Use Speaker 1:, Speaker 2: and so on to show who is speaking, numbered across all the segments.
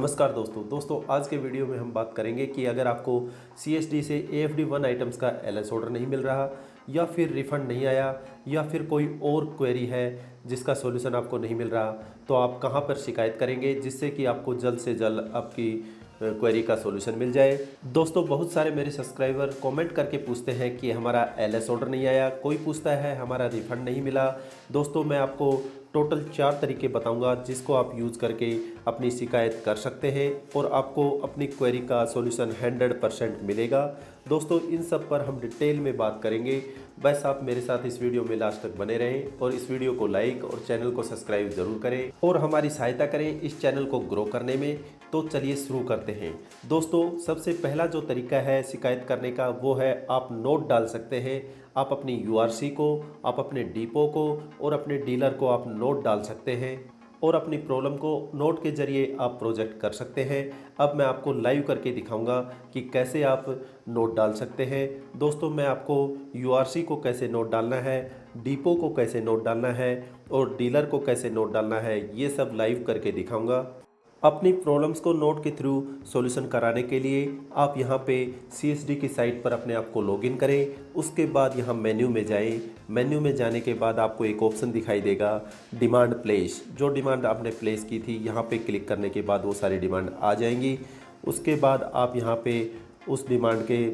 Speaker 1: नमस्कार दोस्तों आज के वीडियो में हम बात करेंगे कि अगर आपको CSD से AFD 1 आइटम्स का LS ऑर्डर नहीं मिल रहा या फिर रिफ़ंड नहीं आया या फिर कोई और क्वेरी है जिसका सॉल्यूशन आपको नहीं मिल रहा, तो आप कहां पर शिकायत करेंगे जिससे कि आपको जल्द से जल्द आपकी क्वेरी का सॉल्यूशन मिल जाए। दोस्तों बहुत सारे मेरे सब्सक्राइबर कमेंट करके पूछते हैं कि हमारा LS ऑर्डर नहीं आया, कोई पूछता है हमारा रिफ़ंड नहीं मिला। दोस्तों मैं आपको टोटल 4 तरीके बताऊंगा जिसको आप यूज़ करके अपनी शिकायत कर सकते हैं और आपको अपनी क्वेरी का सॉल्यूशन 100% मिलेगा। दोस्तों इन सब पर हम डिटेल में बात करेंगे, बस आप मेरे साथ इस वीडियो में लास्ट तक बने रहें और इस वीडियो को लाइक और चैनल को सब्सक्राइब ज़रूर करें और हमारी सहायता करें इस चैनल को ग्रो करने में। तो चलिए शुरू करते हैं। दोस्तों सबसे पहला जो तरीका है शिकायत करने का वो है आप नोट डाल सकते हैं। आप अपनी URC को, आप अपने डिपो को और अपने डीलर को आप नोट डाल सकते हैं और अपनी प्रॉब्लम को नोट के ज़रिए आप प्रोजेक्ट कर सकते हैं। अब मैं आपको लाइव करके दिखाऊंगा कि कैसे आप नोट डाल सकते हैं। दोस्तों मैं आपको URC को कैसे नोट डालना है, डिपो को कैसे नोट डालना है और डीलर को कैसे नोट डालना है, ये सब लाइव करके दिखाऊंगा। अपनी प्रॉब्लम्स को नोट के थ्रू सॉल्यूशन कराने के लिए आप यहाँ पे CSD की साइट पर अपने आप को लॉगिन करें। उसके बाद यहाँ मेन्यू में जाएं। मेन्यू में जाने के बाद आपको एक ऑप्शन दिखाई देगा डिमांड प्लेस। जो डिमांड आपने प्लेस की थी यहाँ पे क्लिक करने के बाद वो सारी डिमांड आ जाएंगी। उसके बाद आप यहाँ पे उस डिमांड के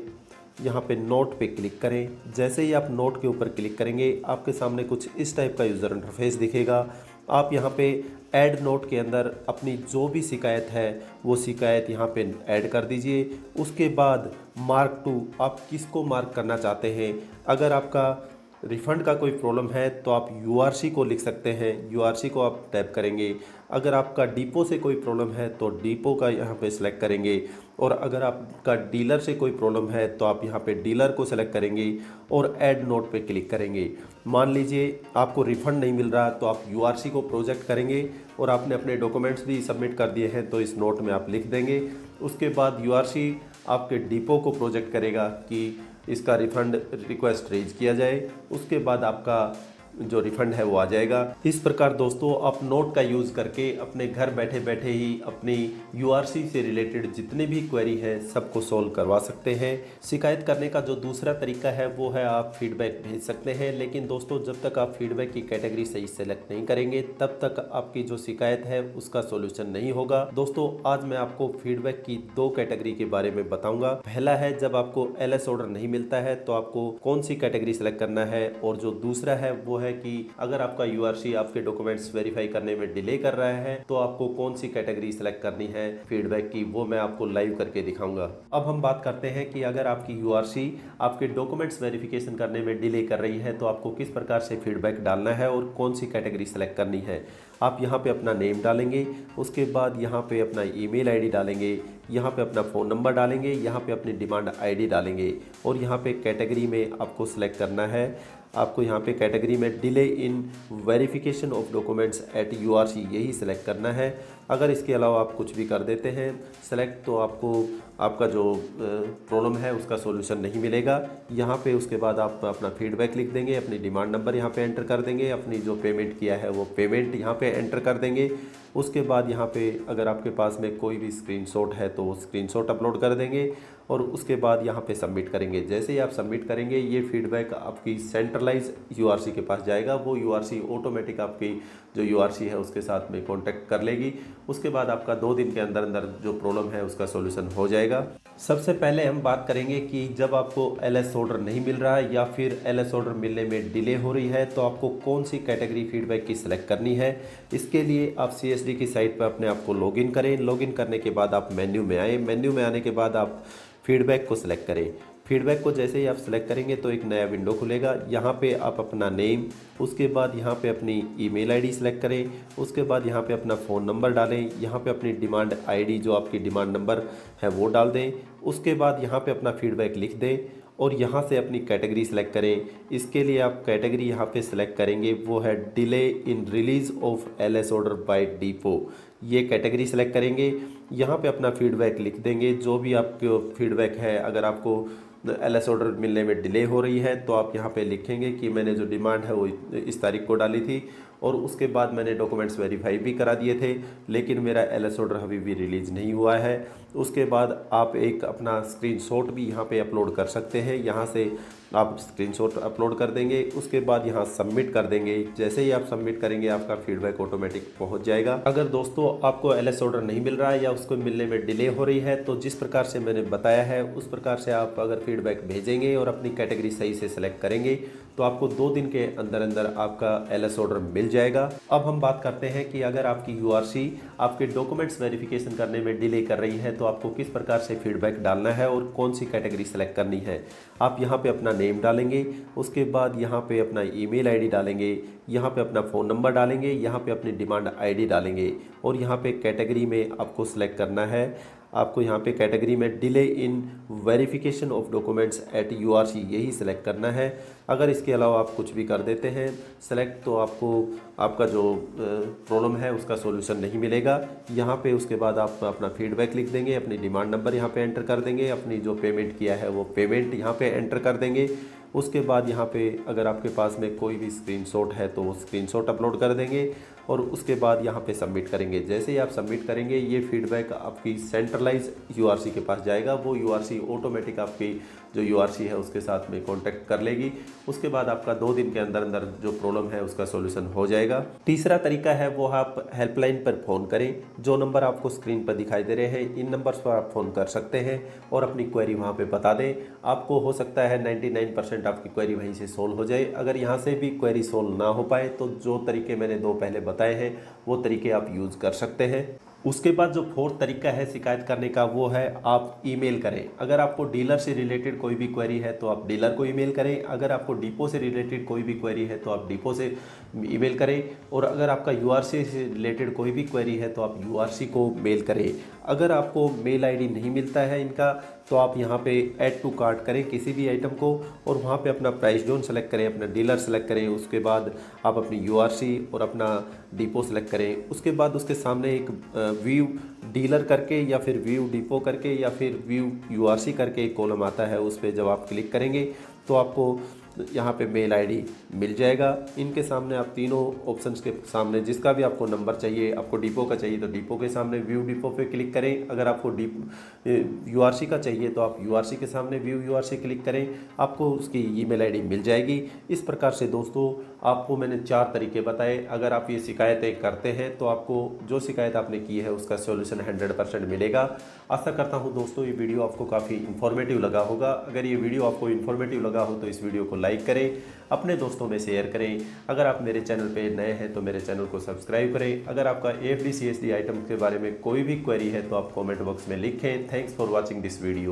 Speaker 1: यहाँ पे नोट पे क्लिक करें। जैसे ही आप नोट के ऊपर क्लिक करेंगे आपके सामने कुछ इस टाइप का यूज़र इंटरफेस दिखेगा। आप यहाँ पे ऐड नोट के अंदर अपनी जो भी शिकायत है वो शिकायत यहाँ पे ऐड कर दीजिए। उसके बाद मार्क टू, आप किसको मार्क करना चाहते हैं। अगर आपका रिफ़ंड का कोई प्रॉब्लम है तो आप URC को लिख सकते हैं, URC को आप टैप करेंगे। अगर आपका डिपो से कोई प्रॉब्लम है तो डिपो का यहाँ पे सिलेक्ट करेंगे और अगर आपका डीलर से कोई प्रॉब्लम है तो आप यहाँ पे डीलर को सिलेक्ट करेंगे और ऐड नोट पे क्लिक करेंगे। मान लीजिए आपको रिफ़ंड नहीं मिल रहा तो आप URC को प्रोजेक्ट करेंगे और आपने अपने डॉक्यूमेंट्स भी सबमिट कर दिए हैं तो इस नोट में आप लिख देंगे। उसके बाद URC आपके डिपो को प्रोजेक्ट करेगा कि इसका रिफ़ंड रिक्वेस्ट रेज किया जाए। उसके बाद आपका जो रिफ़ंड है वो आ जाएगा। इस प्रकार दोस्तों आप नोट का यूज़ करके अपने घर बैठे बैठे ही अपनी URC से रिलेटेड जितने भी क्वेरी है सबको सॉल्व करवा सकते हैं। शिकायत करने का जो दूसरा तरीका है वो है आप फीडबैक भेज सकते हैं, लेकिन दोस्तों जब तक आप फीडबैक की कैटेगरी सही सेलेक्ट नहीं करेंगे तब तक आपकी जो शिकायत है उसका सॉल्यूशन नहीं होगा। दोस्तों आज मैं आपको फीडबैक की 2 कैटेगरी के बारे में बताऊंगा। पहला है जब आपको LS ऑर्डर नहीं मिलता है तो आपको कौन सी कैटेगरी सेलेक्ट करना है, और जो दूसरा है वो है कि अगर आपका URC आपके डॉक्यूमेंट्स वेरीफाई करने में डिले कर रहा है तो आपको कौन सी कैटेगरी सेलेक्ट करनी है फीडबैक की, वो मैं आपको लाइव करके दिखाऊंगा। अब हम बात करते हैं कि अगर आपकी URC आपके डॉक्यूमेंट्स वेरिफिकेशन करने में डिले कर रही है तो आपको किस प्रकार से फीडबैक डालना है और कौन सी कैटेगरी सेलेक्ट करनी है। आप यहाँ पे अपना नेम डालेंगे, उसके बाद यहाँ पे अपना ईमेल आईडी डालेंगे, यहाँ पे अपना फ़ोन नंबर डालेंगे, यहाँ पे अपनी डिमांड आईडी डालेंगे और यहाँ पे कैटेगरी में आपको सिलेक्ट करना है। आपको यहाँ पे कैटेगरी में delay in verification of documents eight URC यही सिलेक्ट करना है। अगर इसके अलावा आप कुछ भी कर देते हैं सेलेक्ट तो आपको आपका जो प्रॉब्लम है उसका सॉल्यूशन नहीं मिलेगा। यहाँ पे उसके बाद आप अपना फीडबैक लिख देंगे, अपनी डिमांड नंबर यहाँ पे एंटर कर देंगे, अपनी जो पेमेंट किया है वो पेमेंट यहाँ पे एंटर कर देंगे। उसके बाद यहाँ पे अगर आपके पास में कोई भी स्क्रीनशॉट है तो वो स्क्रीनशॉट अपलोड कर देंगे और उसके बाद यहाँ पे सबमिट करेंगे। जैसे ही आप सबमिट करेंगे ये फीडबैक आपकी सेंट्रलाइज URC के पास जाएगा। वो URC ऑटोमेटिक आपकी जो URC है उसके साथ में कॉन्टैक्ट कर लेगी। उसके बाद आपका 2 दिन के अंदर अंदर जो प्रॉब्लम है उसका सॉल्यूशन हो जाएगा। सबसे पहले हम बात करेंगे कि जब आपको LS ऑर्डर नहीं मिल रहा है या फिर LS ऑर्डर मिलने में डिले हो रही है तो आपको कौन सी कैटेगरी फीडबैक की सिलेक्ट करनी है। इसके लिए आप CSD की साइट पर अपने आप को लॉगिन करें। लॉगिन करने के बाद आप मेन्यू में आएँ। मेन्यू में आने के बाद आप फीडबैक को सिलेक्ट करें। फीडबैक को जैसे ही आप सिलेक्ट करेंगे तो एक नया विंडो खुलेगा। यहाँ पे आप अपना नेम, उसके बाद यहाँ पे अपनी ईमेल आईडी सेलेक्ट करें, उसके बाद यहाँ पे अपना फ़ोन नंबर डालें, यहाँ पे अपनी डिमांड आईडी जो आपकी डिमांड नंबर है वो डाल दें। उसके बाद यहाँ पे अपना फीडबैक लिख दें और यहाँ से अपनी कैटेगरी सेलेक्ट करें। इसके लिए आप कैटेगरी यहाँ पे सिलेक्ट करेंगे वो है delay in release of LS order by depot. ये कैटेगरी सेलेक्ट करेंगे, यहाँ पे अपना फीडबैक लिख देंगे जो भी आपके फीडबैक है। अगर आपको LS ऑर्डर मिलने में डिले हो रही है तो आप यहाँ पे लिखेंगे कि मैंने जो डिमांड है वो इस तारीख को डाली थी और उसके बाद मैंने डॉक्यूमेंट्स वेरीफाई भी करा दिए थे, लेकिन मेरा एलएस ऑर्डर अभी भी रिलीज़ नहीं हुआ है। उसके बाद आप एक अपना स्क्रीनशॉट भी यहाँ पे अपलोड कर सकते हैं। यहाँ से आप स्क्रीनशॉट अपलोड कर देंगे, उसके बाद यहाँ सबमिट कर देंगे। जैसे ही आप सबमिट करेंगे आपका फीडबैक ऑटोमेटिक पहुँच जाएगा। अगर दोस्तों आपको एलएस ऑर्डर नहीं मिल रहा है या उसको मिलने में डिले हो रही है, तो जिस प्रकार से मैंने बताया है उस प्रकार से आप अगर फीडबैक भेजेंगे और अपनी कैटेगरी सही से सेलेक्ट करेंगे तो आपको 2 दिन के अंदर अंदर आपका एलएस ऑर्डर मिल जाएगा। अब हम बात करते हैं कि अगर आपकी यूआरसी आपके डॉक्यूमेंट्स वेरिफिकेशन करने में डिले कर रही है तो आपको किस प्रकार से फीडबैक डालना है और कौन सी कैटेगरी सेलेक्ट करनी है। आप यहाँ पे अपना नेम डालेंगे, उसके बाद यहाँ पे अपना ईमेल आईडी डालेंगे, यहाँ पे अपना फ़ोन नंबर डालेंगे, यहाँ पे अपनी डिमांड आईडी डालेंगे और यहाँ पे कैटेगरी में आपको सेलेक्ट करना है। आपको यहाँ पे कैटेगरी में delay in verification of documents at URC यही सिलेक्ट करना है। अगर इसके अलावा आप कुछ भी कर देते हैं सेलेक्ट तो आपको आपका जो प्रॉब्लम है उसका सॉल्यूशन नहीं मिलेगा। यहाँ पे उसके बाद आप अपना फीडबैक लिख देंगे, अपनी डिमांड नंबर यहाँ पे एंटर कर देंगे, अपनी जो पेमेंट किया है वो पेमेंट यहाँ पे एंटर कर देंगे। उसके बाद यहाँ पे अगर आपके पास में कोई भी स्क्रीनशॉट है तो वो स्क्रीनशॉट अपलोड कर देंगे और उसके बाद यहाँ पे सबमिट करेंगे। जैसे ही आप सबमिट करेंगे ये फीडबैक आपकी सेंट्रलाइज यूआरसी के पास जाएगा। वो यूआरसी ऑटोमेटिक आपकी जो यूआरसी है उसके साथ में कांटेक्ट कर लेगी। उसके बाद आपका 2 दिन के अंदर अंदर जो प्रॉब्लम है उसका सॉल्यूशन हो जाएगा। तीसरा तरीका है वो आप हेल्पलाइन पर फ़ोन करें। जो नंबर आपको स्क्रीन पर दिखाई दे रहे हैं इन नंबर्स पर आप फ़ोन कर सकते हैं और अपनी क्वेरी वहाँ पे बता दें। आपको हो सकता है 99% आपकी क्वेरी वहीं से सोल्व हो जाए। अगर यहाँ से भी क्वेरी सोल्व ना हो पाए तो जो तरीके मैंने 2 पहले बताए हैं वो तरीके आप यूज़ कर सकते हैं। उसके बाद जो 4th तरीका है शिकायत करने का वो है आप ईमेल करें। अगर आपको डीलर से रिलेटेड कोई भी क्वेरी है तो आप डीलर को ईमेल करें। अगर आपको डिपो से रिलेटेड कोई भी क्वेरी है तो आप डिपो से ईमेल करें। और अगर आपका यूआरसी से रिलेटेड कोई भी क्वेरी है तो आप यूआरसी को मेल करें। अगर आपको मेल आईडी नहीं मिलता है इनका तो आप यहाँ पे ऐड टू कार्ट करें किसी भी आइटम को और वहाँ पे अपना प्राइस जोन सेलेक्ट करें, अपना डीलर सेलेक्ट करें। उसके बाद आप अपनी यूआरसी और अपना डिपो सेलेक्ट करें। उसके बाद उसके सामने एक व्यू डीलर करके या फिर व्यू डिपो करके या फिर व्यू यूआरसी करके एक कॉलम आता है, उस पर जब आप क्लिक करेंगे तो आपको यहाँ पे मेल आईडी मिल जाएगा। इनके सामने आप तीनों ऑप्शंस के सामने जिसका भी आपको नंबर चाहिए, आपको डिपो का चाहिए तो डिपो के सामने व्यू डिपो पे क्लिक करें। अगर आपको यूआरसी का चाहिए तो आप यूआरसी के सामने व्यू यूआरसी क्लिक करें, आपको उसकी ईमेल आईडी मिल जाएगी। इस प्रकार से दोस्तों आपको मैंने 4 तरीके बताए। अगर आप ये शिकायतें करते हैं तो आपको जो शिकायत आपने की है उसका सॉल्यूशन 100% मिलेगा। आशा करता हूँ दोस्तों ये वीडियो आपको काफ़ी इन्फॉर्मेटिव लगा होगा। अगर ये वीडियो आपको इन्फॉर्मेटिव लगा हो तो इस वीडियो को लाइक करें, अपने दोस्तों में शेयर करें। अगर आप मेरे चैनल पे नए हैं तो मेरे चैनल को सब्सक्राइब करें। अगर आपका AFD CSD आइटम के बारे में कोई भी क्वेरी है तो आप कमेंट बॉक्स में लिखें। Thanks for watching this video.